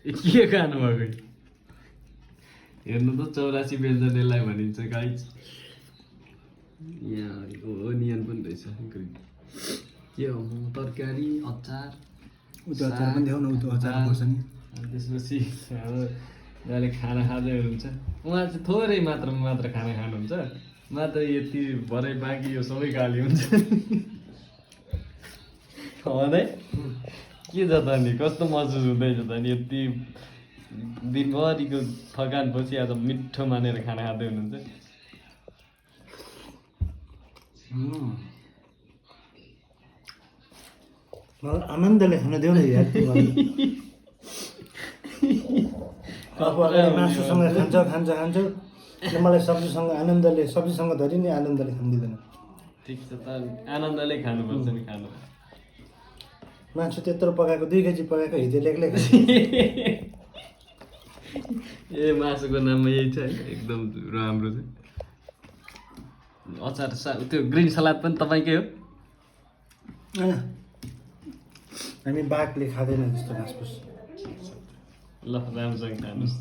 के खानुभएको हेर्नु त 84 व्यञ्जनलाई भनिन्छ गाइज यहाँ ओनियन पनि रहेछ के हो तरकारी अचार अचार पनि देखाउन अचार पर्छ नि त्यसपछि उहाँले खाना खाँदै हुनुहुन्छ उहाँ चाहिँ थोरै मात्रामा मात्र खाना खानुहुन्छ मात्र यति भरे बाँकी यो सबै गाली हुन्छ के छ त नि कस्तो महसुस हुँदैछ त नि यति दिनभरिको थकानपछि आज मिठो मानेर खाना खाँदै हुनुहुन्छ मलाई आनन्दले खान देऊ न यार मासुसँग खान्छ मलाई सब्जीसँग आनन्दले सब्जीसँग धरि नै आनन्दले खान दिँदैन ठिक छ त आनन्दले खानुपर्छ नि खानु मासु त्यत्रो पकाएको 2 केजी पकाएको हिजो एक्लै ए मासुको नाममा यही छ है एकदम राम्रो छ अचार त्यो ग्रिन सलाद पनि तपाईँकै हो हामी बाघले खाँदैन जस्तो घाँसफुस ल राम्रोसँग खानुहोस्